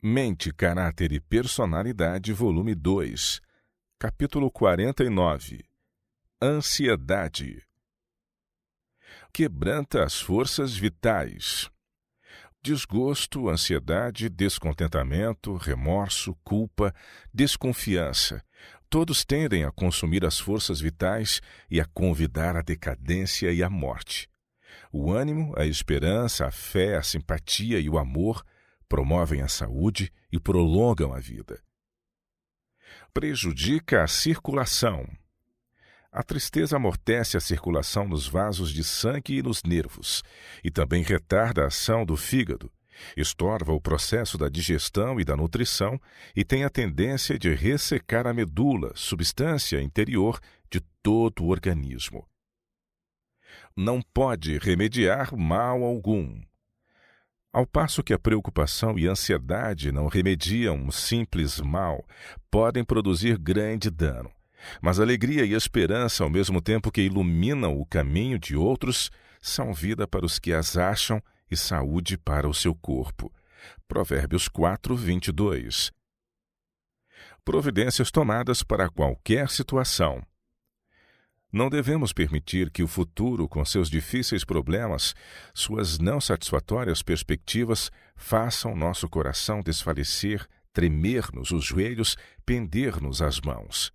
Mente, Caráter e Personalidade, volume 2, capítulo 49. Ansiedade. Quebranta as forças vitais. Desgosto, ansiedade, descontentamento, remorso, culpa, desconfiança. Todos tendem a consumir as forças vitais e a convidar à decadência e à morte. O ânimo, a esperança, a fé, a simpatia e o amor promovem a saúde e prolongam a vida. Prejudica a circulação. A tristeza amortece a circulação nos vasos de sangue e nos nervos, e também retarda a ação do fígado, estorva o processo da digestão e da nutrição e tem a tendência de ressecar a medula, substância interior de todo o organismo. Não pode remediar mal algum. Ao passo que a preocupação e a ansiedade não remediam um simples mal, podem produzir grande dano. Mas alegria e esperança, ao mesmo tempo que iluminam o caminho de outros, são vida para os que as acham e saúde para o seu corpo. Provérbios 4, 22. Providências tomadas para qualquer situação. Não devemos permitir que o futuro, com seus difíceis problemas, suas não satisfatórias perspectivas, façam nosso coração desfalecer, tremer-nos os joelhos, pender-nos as mãos.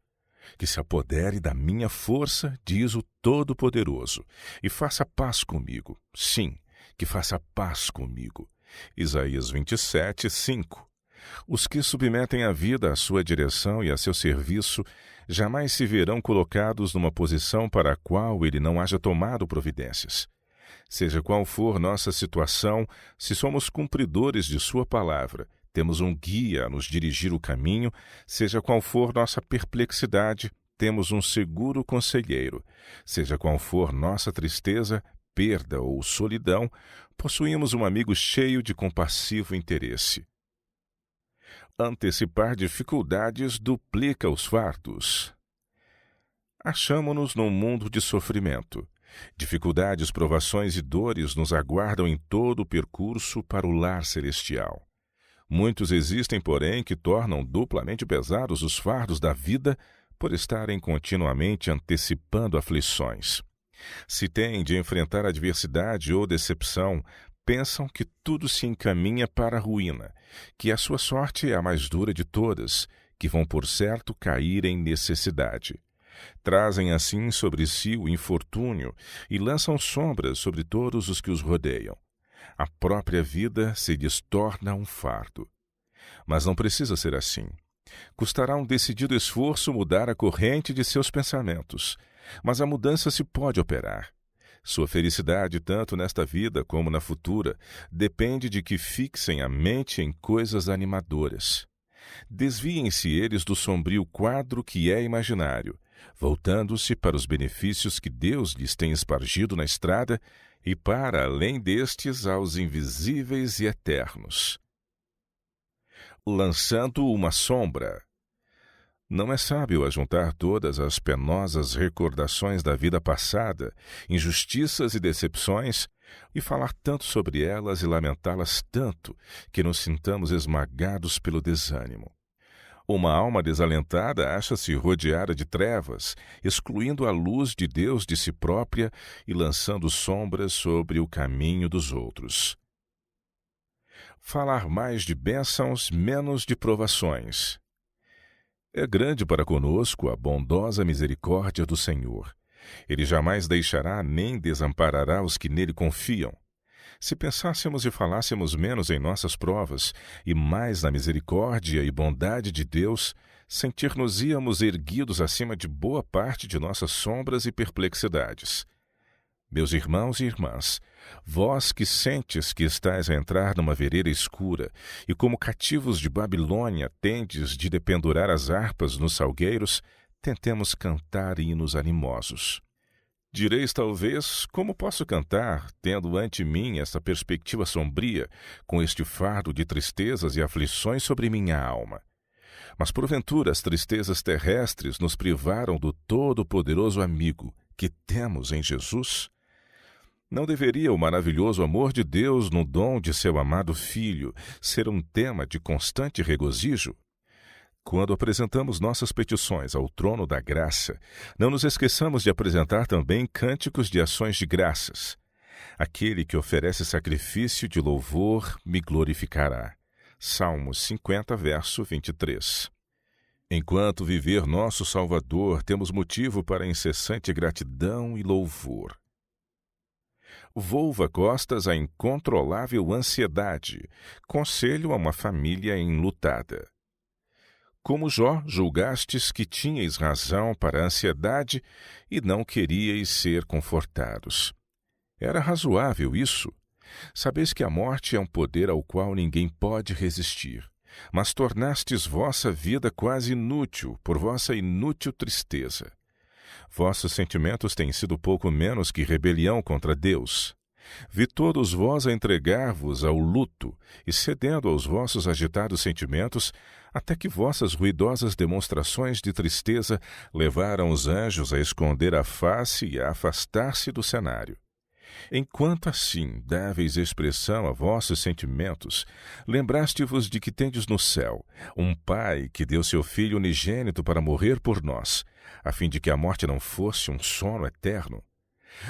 Que se apodere da minha força, diz o Todo-Poderoso, e faça paz comigo. Sim, que faça paz comigo. Isaías 27, 5. Os que submetem a vida à sua direção e a seu serviço jamais se verão colocados numa posição para a qual ele não haja tomado providências. Seja qual for nossa situação, se somos cumpridores de sua palavra, temos um guia a nos dirigir o caminho, seja qual for nossa perplexidade, temos um seguro conselheiro. Seja qual for nossa tristeza, perda ou solidão, possuímos um amigo cheio de compassivo interesse. Antecipar dificuldades duplica os fardos. Achamo-nos num mundo de sofrimento. Dificuldades, provações e dores nos aguardam em todo o percurso para o lar celestial. Muitos existem, porém, que tornam duplamente pesados os fardos da vida por estarem continuamente antecipando aflições. Se têm de enfrentar adversidade ou decepção, pensam que tudo se encaminha para a ruína, que a sua sorte é a mais dura de todas, que vão por certo cair em necessidade. Trazem assim sobre si o infortúnio e lançam sombras sobre todos os que os rodeiam. A própria vida se lhes torna um fardo. Mas não precisa ser assim. Custará um decidido esforço mudar a corrente de seus pensamentos, mas a mudança se pode operar. Sua felicidade, tanto nesta vida como na futura, depende de que fixem a mente em coisas animadoras. Desviem-se eles do sombrio quadro que é imaginário, voltando-se para os benefícios que Deus lhes tem espargido na estrada e para, além destes, aos invisíveis e eternos. Lançando uma sombra. Não é sábio ajuntar todas as penosas recordações da vida passada, injustiças e decepções, e falar tanto sobre elas e lamentá-las tanto que nos sintamos esmagados pelo desânimo. Uma alma desalentada acha-se rodeada de trevas, excluindo a luz de Deus de si própria e lançando sombras sobre o caminho dos outros. Falar mais de bênçãos, menos de provações. É grande para conosco a bondosa misericórdia do Senhor. Ele jamais deixará nem desamparará os que nele confiam. Se pensássemos e falássemos menos em nossas provas e mais na misericórdia e bondade de Deus, sentir-nos-íamos erguidos acima de boa parte de nossas sombras e perplexidades. Meus irmãos e irmãs, vós que sentes que estais a entrar numa vereda escura e como cativos de Babilônia tendes de dependurar as harpas nos salgueiros, tentemos cantar hinos animosos. Direis talvez, como posso cantar, tendo ante mim essa perspectiva sombria, com este fardo de tristezas e aflições sobre minha alma? Mas porventura as tristezas terrestres nos privaram do todo-poderoso amigo que temos em Jesus? Não deveria o maravilhoso amor de Deus no dom de seu amado Filho ser um tema de constante regozijo? Quando apresentamos nossas petições ao trono da graça, não nos esqueçamos de apresentar também cânticos de ações de graças. Aquele que oferece sacrifício de louvor me glorificará. Salmos 50, verso 23. Enquanto viver nosso Salvador, temos motivo para incessante gratidão e louvor. Volva costas à incontrolável ansiedade. Conselho a uma família enlutada. Como Jó, julgastes que tinhais razão para a ansiedade e não queríeis ser confortados. Era razoável isso? Sabeis que a morte é um poder ao qual ninguém pode resistir, mas tornastes vossa vida quase inútil por vossa inútil tristeza. Vossos sentimentos têm sido pouco menos que rebelião contra Deus. Vi todos vós a entregar-vos ao luto e cedendo aos vossos agitados sentimentos, até que vossas ruidosas demonstrações de tristeza levaram os anjos a esconder a face e a afastar-se do cenário. Enquanto assim dáveis expressão a vossos sentimentos, lembraste-vos de que tendes no céu um Pai que deu seu Filho unigênito para morrer por nós, a fim de que a morte não fosse um sono eterno.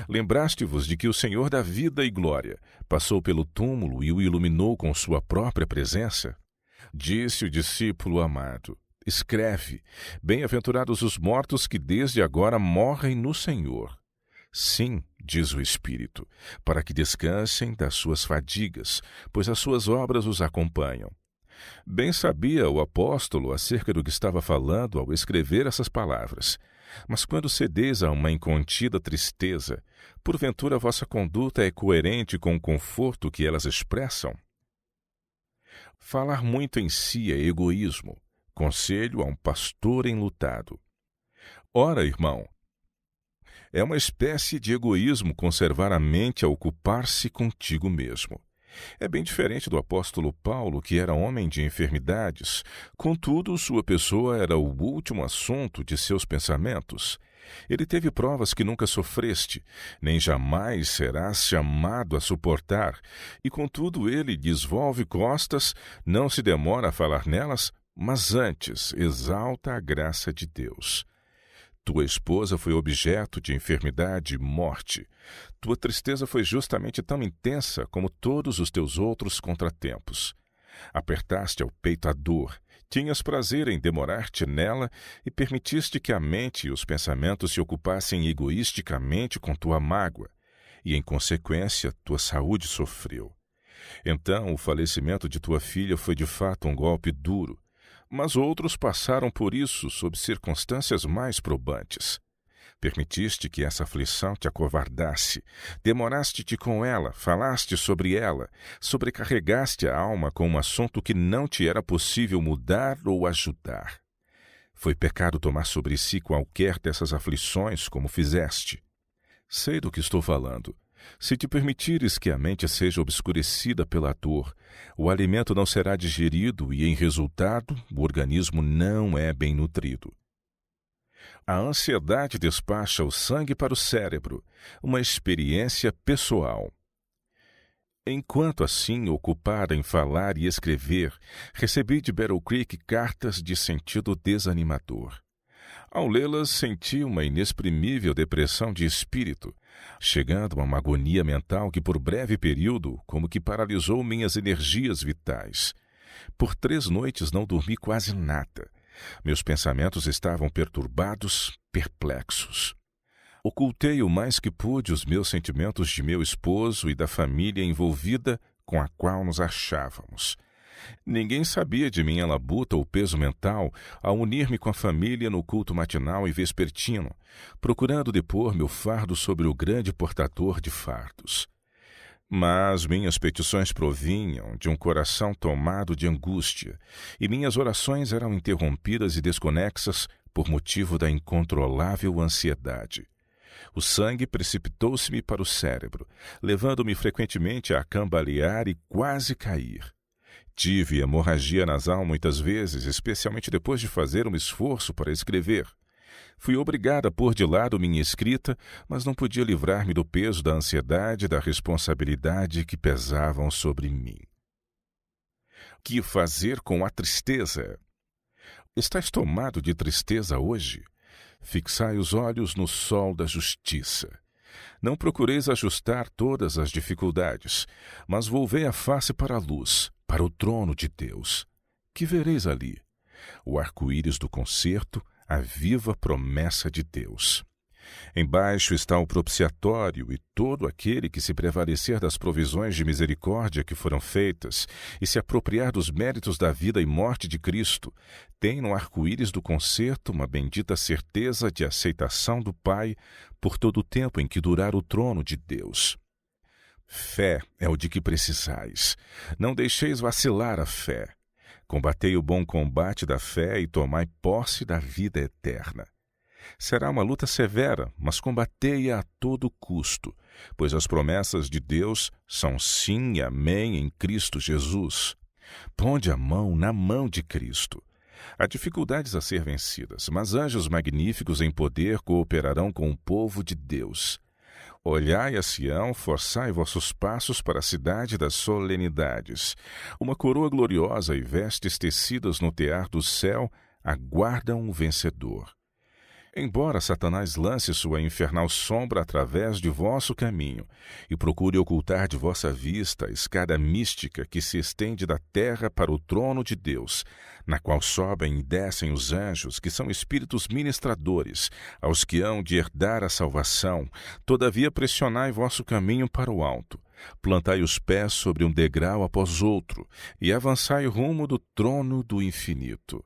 Lembraste-vos de que o Senhor da vida e glória passou pelo túmulo e o iluminou com sua própria presença? Disse o discípulo amado: escreve, bem-aventurados os mortos que desde agora morrem no Senhor. Sim, diz o Espírito, para que descansem das suas fadigas, pois as suas obras os acompanham. Bem sabia o apóstolo acerca do que estava falando ao escrever essas palavras. Mas quando cedeis a uma incontida tristeza, porventura vossa conduta é coerente com o conforto que elas expressam? Falar muito em si é egoísmo. Conselho a um pastor enlutado. Ora, irmão, é uma espécie de egoísmo conservar a mente a ocupar-se contigo mesmo. É bem diferente do apóstolo Paulo, que era homem de enfermidades, contudo, sua pessoa era o último assunto de seus pensamentos. Ele teve provas que nunca sofreste, nem jamais serás chamado a suportar, e contudo ele lhes volve costas, não se demora a falar nelas, mas antes exalta a graça de Deus. Tua esposa foi objeto de enfermidade e morte. Tua tristeza foi justamente tão intensa como todos os teus outros contratempos. Apertaste ao peito a dor, tinhas prazer em demorar-te nela e permitiste que a mente e os pensamentos se ocupassem egoisticamente com tua mágoa, e, em consequência, tua saúde sofreu. Então, o falecimento de tua filha foi de fato um golpe duro, mas outros passaram por isso sob circunstâncias mais probantes. Permitiste que essa aflição te acovardasse, demoraste-te com ela, falaste sobre ela, sobrecarregaste a alma com um assunto que não te era possível mudar ou ajudar. Foi pecado tomar sobre si qualquer dessas aflições como fizeste. Sei do que estou falando. Se te permitires que a mente seja obscurecida pela dor, o alimento não será digerido e, em resultado, o organismo não é bem nutrido. A ansiedade despacha o sangue para o cérebro, uma experiência pessoal. Enquanto assim, ocupada em falar e escrever, recebi de Battle Creek cartas de sentido desanimador. Ao lê-las, senti uma inexprimível depressão de espírito, chegando a uma agonia mental que por breve período como que paralisou minhas energias vitais. Por 3 noites não dormi quase nada. Meus pensamentos estavam perturbados, perplexos. Ocultei o mais que pude os meus sentimentos de meu esposo e da família envolvida com a qual nos achávamos. Ninguém sabia de minha labuta ou peso mental ao unir-me com a família no culto matinal e vespertino, procurando depor meu fardo sobre o grande portador de fardos. Mas minhas petições provinham de um coração tomado de angústia, e minhas orações eram interrompidas e desconexas por motivo da incontrolável ansiedade. O sangue precipitou-se-me para o cérebro, levando-me frequentemente a cambalear e quase cair. Tive hemorragia nasal muitas vezes, especialmente depois de fazer um esforço para escrever. Fui obrigada a pôr de lado minha escrita, mas não podia livrar-me do peso da ansiedade e da responsabilidade que pesavam sobre mim. Que fazer com a tristeza? Estás tomado de tristeza hoje? Fixai os olhos no sol da justiça. Não procureis ajustar todas as dificuldades, mas volvei a face para a luz, para o trono de Deus. Que vereis ali? O arco-íris do concerto, a viva promessa de Deus. Embaixo está o propiciatório e todo aquele que se prevalecer das provisões de misericórdia que foram feitas e se apropriar dos méritos da vida e morte de Cristo, tem no arco-íris do concerto uma bendita certeza de aceitação do Pai por todo o tempo em que durar o trono de Deus. Fé é o de que precisais. Não deixeis vacilar a fé. Combatei o bom combate da fé e tomai posse da vida eterna. Será uma luta severa, mas combatei-a a todo custo, pois as promessas de Deus são sim e amém em Cristo Jesus. Ponde a mão na mão de Cristo. Há dificuldades a ser vencidas, mas anjos magníficos em poder cooperarão com o povo de Deus. Olhai a Sião, forçai vossos passos para a cidade das solenidades. Uma coroa gloriosa e vestes tecidas no tear do céu aguardam o vencedor. Embora Satanás lance sua infernal sombra através de vosso caminho e procure ocultar de vossa vista a escada mística que se estende da terra para o trono de Deus, na qual sobem e descem os anjos, que são espíritos ministradores, aos que hão de herdar a salvação, todavia pressionai vosso caminho para o alto. Plantai os pés sobre um degrau após outro e avançai rumo do trono do infinito.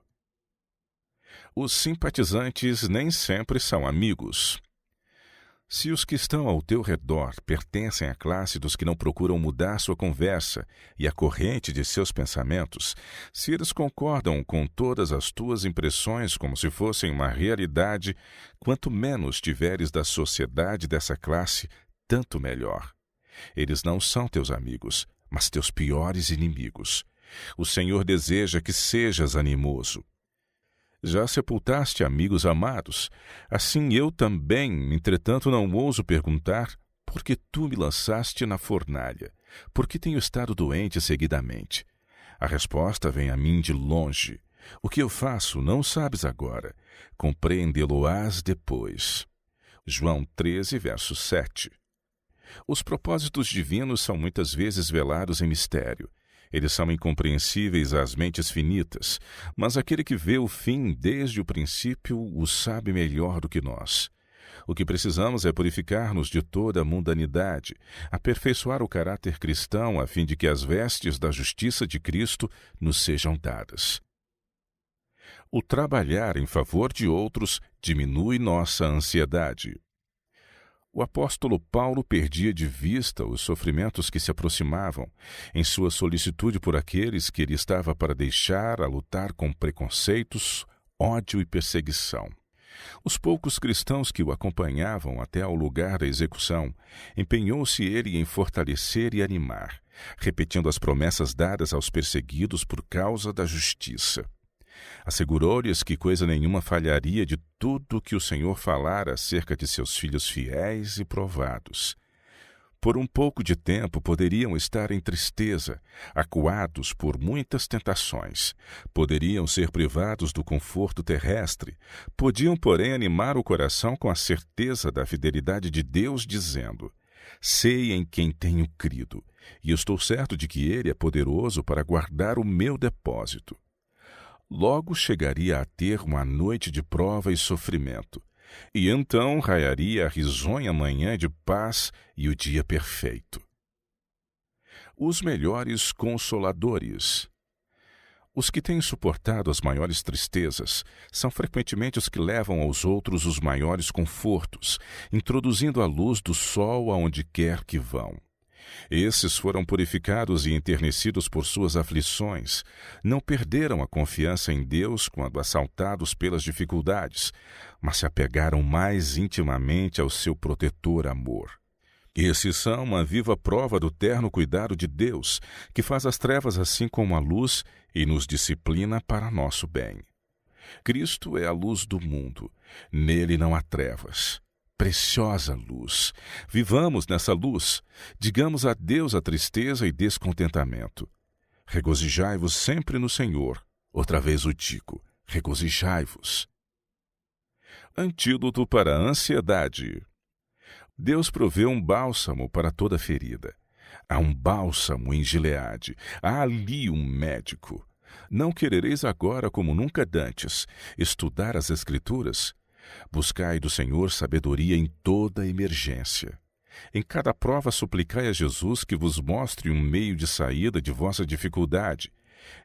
Os simpatizantes nem sempre são amigos. Se os que estão ao teu redor pertencem à classe dos que não procuram mudar sua conversa e a corrente de seus pensamentos, se eles concordam com todas as tuas impressões como se fossem uma realidade, quanto menos tiveres da sociedade dessa classe, tanto melhor. Eles não são teus amigos, mas teus piores inimigos. O Senhor deseja que sejas animoso. Já sepultaste amigos amados, assim eu também, entretanto não ouso perguntar, por que tu me lançaste na fornalha? Por que tenho estado doente seguidamente? A resposta vem a mim de longe. O que eu faço não sabes agora, compreendê-lo-ás depois. João 13, verso 7. Os propósitos divinos são muitas vezes velados em mistério. Eles são incompreensíveis às mentes finitas, mas aquele que vê o fim desde o princípio o sabe melhor do que nós. O que precisamos é purificar-nos de toda a mundanidade, aperfeiçoar o caráter cristão a fim de que as vestes da justiça de Cristo nos sejam dadas. O trabalhar em favor de outros diminui nossa ansiedade. O apóstolo Paulo perdia de vista os sofrimentos que se aproximavam, em sua solicitude por aqueles que ele estava para deixar a lutar com preconceitos, ódio e perseguição. Os poucos cristãos que o acompanhavam até ao lugar da execução, empenhou-se ele em fortalecer e animar, repetindo as promessas dadas aos perseguidos por causa da justiça. Assegurou-lhes que coisa nenhuma falharia de tudo que o Senhor falara acerca de seus filhos fiéis e provados. Por um pouco de tempo poderiam estar em tristeza, acuados por muitas tentações. Poderiam ser privados do conforto terrestre. Podiam, porém, animar o coração com a certeza da fidelidade de Deus, dizendo: sei em quem tenho crido, e estou certo de que Ele é poderoso para guardar o meu depósito. Logo chegaria a ter uma noite de prova e sofrimento, e então raiaria a risonha manhã de paz e o dia perfeito. Os melhores consoladores. Os que têm suportado as maiores tristezas são frequentemente os que levam aos outros os maiores confortos, introduzindo a luz do sol aonde quer que vão. Esses foram purificados e enternecidos por suas aflições, não perderam a confiança em Deus quando assaltados pelas dificuldades, mas se apegaram mais intimamente ao seu protetor amor. Esses são uma viva prova do terno cuidado de Deus, que faz as trevas assim como a luz e nos disciplina para nosso bem. Cristo é a luz do mundo. Nele não há trevas. Preciosa luz. Vivamos nessa luz. Digamos adeus à tristeza e descontentamento. Regozijai-vos sempre no Senhor. Outra vez o digo, regozijai-vos. Antídoto para a ansiedade. Deus proveu um bálsamo para toda ferida. Há um bálsamo em Gileade. Há ali um médico. Não querereis agora, como nunca dantes, estudar as Escrituras? Buscai do Senhor sabedoria em toda emergência. Em cada prova suplicai a Jesus que vos mostre um meio de saída de vossa dificuldade.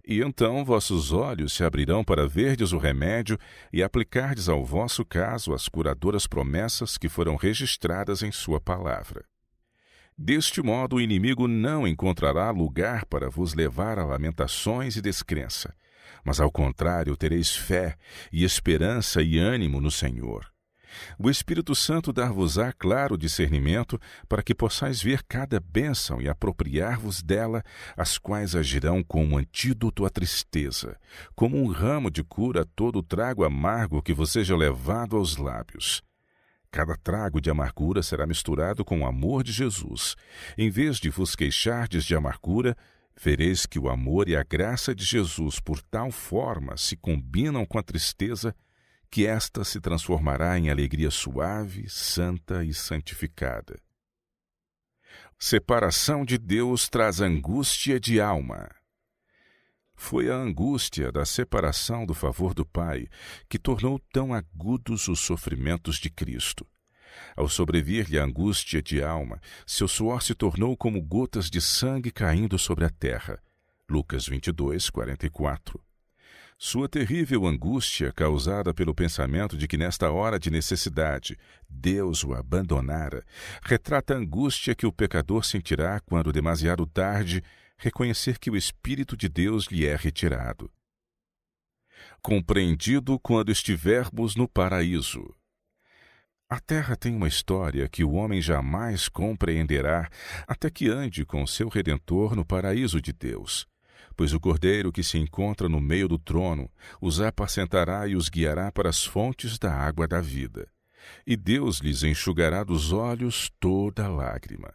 E então vossos olhos se abrirão para verdes o remédio e aplicardes ao vosso caso as curadoras promessas que foram registradas em sua palavra. Deste modo o inimigo não encontrará lugar para vos levar a lamentações e descrença, mas ao contrário tereis fé e esperança e ânimo no Senhor. O Espírito Santo dar-vos-á claro discernimento para que possais ver cada bênção e apropriar-vos dela, as quais agirão como um antídoto à tristeza, como um ramo de cura a todo trago amargo que vos seja levado aos lábios. Cada trago de amargura será misturado com o amor de Jesus. Em vez de vos queixardes de amargura, vereis que o amor e a graça de Jesus por tal forma se combinam com a tristeza, que esta se transformará em alegria suave, santa e santificada. Separação de Deus traz angústia de alma. Foi a angústia da separação do favor do Pai que tornou tão agudos os sofrimentos de Cristo. Ao sobrevir-lhe a angústia de alma, seu suor se tornou como gotas de sangue caindo sobre a terra. Lucas 22, 44. Sua terrível angústia, causada pelo pensamento de que nesta hora de necessidade Deus o abandonara, retrata a angústia que o pecador sentirá quando, demasiado tarde, reconhecer que o Espírito de Deus lhe é retirado. Compreendido quando estivermos no paraíso. A terra tem uma história que o homem jamais compreenderá até que ande com seu Redentor no paraíso de Deus. Pois o Cordeiro que se encontra no meio do trono os apacentará e os guiará para as fontes da água da vida. E Deus lhes enxugará dos olhos toda lágrima.